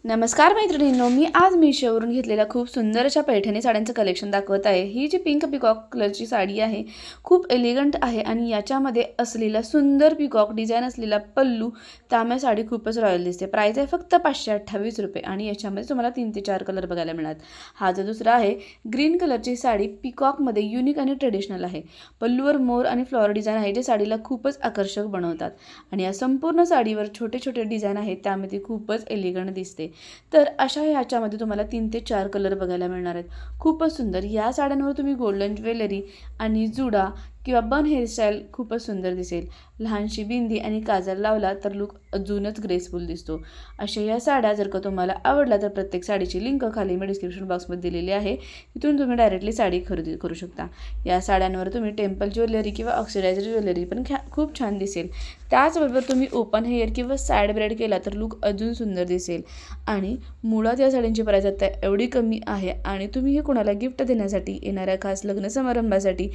नमस्कार मैत्रिणींनो, मी आज मीशोवरून घेतलेल्या खूप सुंदर अशा पैठणी साड्यांचं कलेक्शन दाखवत आहे। ही जी पिंक पिकॉक कलरची साडी आहे खूप एलिगंट आहे आणि याच्यामध्ये असलेला सुंदर पिकॉक डिझाईन असलेला पल्लू त्यामुळे साडी खूपच रॉयल दिसते। प्राइस आहे फक्त 528 रुपये आणि याच्यामध्ये तुम्हाला 3 ते 4 कलर बघायला मिळतात। हा जो दुसरा आहे ग्रीन कलरची साडी पिकॉकमध्ये युनिक आणि ट्रेडिशनल आहे। पल्लूवर मोर आणि फ्लॉवर डिझाईन आहे जे साडीला खूपच आकर्षक बनवतात आणि या संपूर्ण साडीवर छोटे छोटे डिझाईन आहेत त्यामध्ये खूपच एलिगंट दिसते। तर अशा ह्याच्यामध्ये तुम्हाला 3 ते 4 कलर बघायला मिळणार आहेत। खूपच सुंदर या साड्यांवर तुम्ही गोल्डन ज्वेलरी आणि जुडा किंवा बन हेअरस्टाईल खूपच सुंदर दिसेल। लहानशी बिंदी आणि काजल लावला तर लुक अजूनच ग्रेसफुल दिसतो। अशा या साड्या जर का तुम्हाला आवडल्या तर प्रत्येक साडीची लिंक खाली मी डिस्क्रिप्शन बॉक्समध्ये दिलेली आहे, तिथून तुम्ही डायरेक्टली साडी खरेदी करू शकता। या साड्यांवर तुम्ही टेम्पल ज्वेलरी किंवा ऑक्सिडाइज्ड ज्वेलरी पण खूप छान दिसेल। त्याचबरोबर तुम्ही ओपन हेअर किंवा साइड ब्रेड केला तर लुक अजून सुंदर दिसेल। आणि मुळात या साड्यांची प्राइस आता एवढी कमी आहे आणि तुम्ही हे कोणाला गिफ्ट देण्यासाठी, येणाऱ्या खास लग्न समारंभासाठी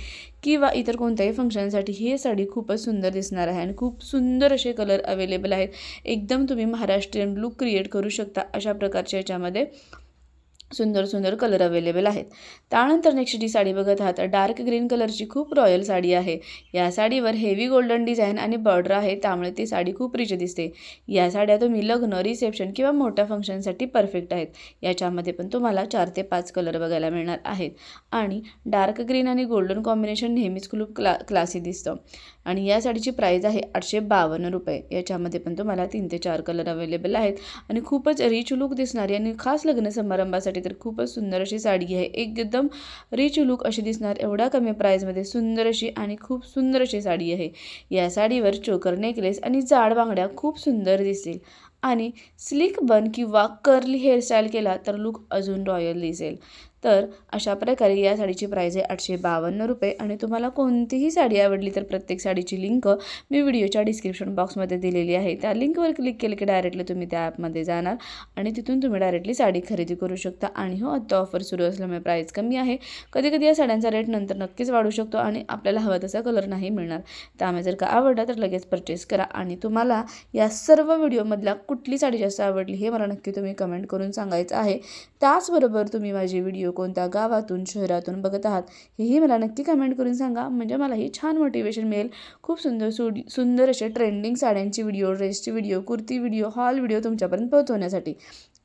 किंवा इतर कोणत्याही फंक्शनसाठी ही साडी खूपच सुंदर दिसणार आहे आणि खूप सुंदर असे कलर अवेलेबल आहेत। एकदम तुम्ही महाराष्ट्रीयन लुक क्रिएट करू शकता अशा प्रकारच्या याच्यामध्ये सुंदर सुंदर कलर अवेलेबल आहेत। त्यानंतर नेक्स्ट जी साडी बघत आहात डार्क ग्रीन कलरची खूप रॉयल साडी आहे। या साडीवर हेवी गोल्डन डिझाईन आणि बॉर्डर आहे त्यामुळे ती साडी खूप रिच दिसते। या साड्या तुम्ही लग्न, रिसेप्शन किंवा मोठ्या फंक्शनसाठी परफेक्ट आहेत। याच्यामध्ये पण तुम्हाला 4 ते 5 कलर बघायला मिळणार आहेत आणि डार्क ग्रीन आणि गोल्डन कॉम्बिनेशन नेहमीच खूप क्लासी दिसतं आणि या साडीची प्राइस आहे 852 रुपये। याच्यामध्ये पण तुम्हाला 3 ते 4 कलर अवेलेबल आहेत आणि खूपच रिच लुक दिसणारी आणि खास लग्न समारंभासाठी तर खूपच सुंदर अशी साडी आहे। एकदम रिच लुक अशी दिसणार एवढ्या कमी प्राइसमध्ये सुंदर अशी आणि खूप सुंदर अशी साडी आहे। या साडीवर चोकर नेकलेस आणि जाड बांगड्या खूप सुंदर दिसेल आणि स्लिक बन किंवा कर्ली हेअरस्टाईल केला तर लुक अजून रॉयल दिसेल। तर अशा प्रकारे या साडीची प्राइस आहे 852 रुपये आणि तुम्हाला कोणतीही साडी आवडली तर प्रत्येक साडीची लिंक मी व्हिडिओच्या डिस्क्रिप्शन बॉक्समध्ये दिलेली आहे। त्या लिंकवर क्लिक केलं की डायरेक्टली तुम्ही त्या ॲपमध्ये जाणार आणि तिथून तुम्ही डायरेक्टली साडी खरेदी करू शकता। आणि हो, आता ऑफर सुरू असल्यामुळे प्राइस कमी आहे। कधी कधी या साड्यांचा रेट नंतर नक्कीच वाढू शकतो आणि आपल्याला हवा तसा कलर नाही मिळणार। त्यामुळे जर का आवडला तर लगेच परचेस करा आणि तुम्हाला या सर्व व्हिडिओमधल्या कुठली साडी जास्त आवडली हे मला नक्की तुम्ही कमेंट करून सांगायचं आहे। त्याचबरोबर तुम्ही माझे व्हिडिओ कोणत्या गावातून, शहरातून बघत आहात हेही मला नक्की कमेंट करून सांगा, म्हणजे मलाही छान मोटिवेशन मिळेल। खूप सुंदर असे ट्रेंडिंग साड्यांची व्हिडिओ, ड्रेसची video, kurti video, hall video तुमच्यापर्यंत पोहोचवण्यासाठी।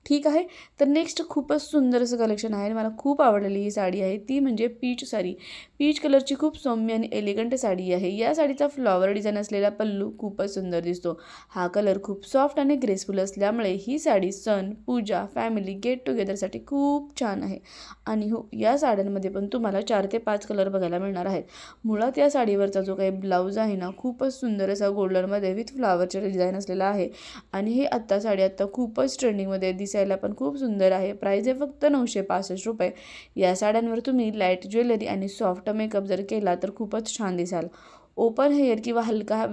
ठीक आहे, तर नेक्स्ट खूपच सुंदर असं कलेक्शन आहे। मला खूप आवडलेली ही साडी आहे ती म्हणजे पीच साडी। पीच कलरची खूप सौम्य आणि एलिगंट साडी आहे। या साडीचा फ्लॉवर डिझाईन असलेला पल्लू खूपच सुंदर दिसतो। हा कलर खूप सॉफ्ट आणि ग्रेसफुल असल्यामुळे ही साडी सण, पूजा, फॅमिली गेट टुगेदरसाठी खूप छान आहे। आणि हो, या साड्यांमध्ये पण तुम्हाला 4 ते 5 कलर बघायला मिळणार आहेत। मुळात या साडीवरचा जो काही ब्लाऊज आहे ना खूपच सुंदर असा गोल्डनमध्ये विथ फ्लॉवरचे डिझाईन असलेला आहे आणि हे साडी आत्ता खूपच ट्रेंडिंगमध्ये दिसायला पण खूप सुंदर आहे। प्राइस आहे फक्त 965 रुपये। या साड्यांवर तुम्ही लाईट ज्वेलरी आणि सॉफ्ट मेकअप जर केला तर खूपच छान दिसाल। ओपन हेअर किंवा हलका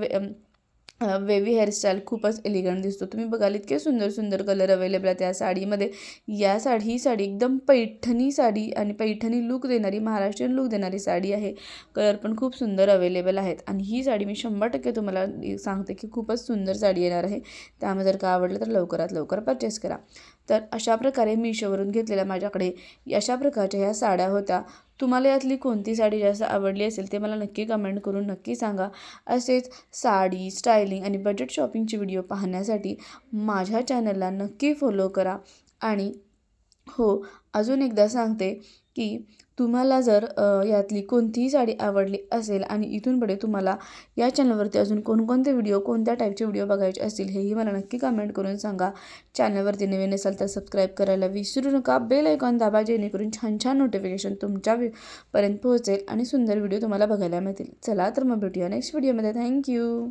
वेवी हेअरस्टाईल खूपच एलिगंट दिसतो। तुम्ही बघाल इतके सुंदर सुंदर कलर अवेलेबल आहेत या साडीमध्ये। ही साडी एकदम पैठणी साडी आणि पैठणी लुक देणारी, महाराष्ट्रीयन लुक देणारी साडी आहे। कलर पण खूप सुंदर अवेलेबल आहेत आणि ही साडी मी 100% तुम्हाला सांगते की खूपच सुंदर साडी येणार आहे। त्यामुळे जर का आवडलं तर लवकरात लवकर परचेस करा। तर अशा प्रकारे मीशोवरून घेतलेल्या माझ्याकडे अशा प्रकारच्या ह्या साड्या होत्या। तुम्हाला यातली कोणती साडी जास्त आवडली असेल ते मला नक्की कमेंट करून नक्की सांगा। असेच साडी, स्टायलिंग आणि बजेट शॉपिंगचे व्हिडिओ पाहण्यासाठी माझ्या चॅनलला नक्की फॉलो करा। आणि हो, अजून एकदा सांगते की तुम्हाला जर यातली कोणतीही साडी आवडली असेल आणि इथून पुढे तुम्हाला या चॅनलवरती अजून कोणकोणते व्हिडिओ, कोणत्या टाईपचे व्हिडिओ बघायचे असतील हेही मला नक्की कमेंट करून सांगा। चॅनलवरती नवीन असाल तर सबस्क्राईब करायला विसरू नका। बेल आयकॉन दाबा जेणेकरून छान छान नोटिफिकेशन तुमच्यापर्यंत पोहोचेल आणि सुंदर व्हिडिओ तुम्हाला बघायला मिळतील। चला तर मग भेटूया नेक्स्ट व्हिडिओमध्ये। थँक्यू।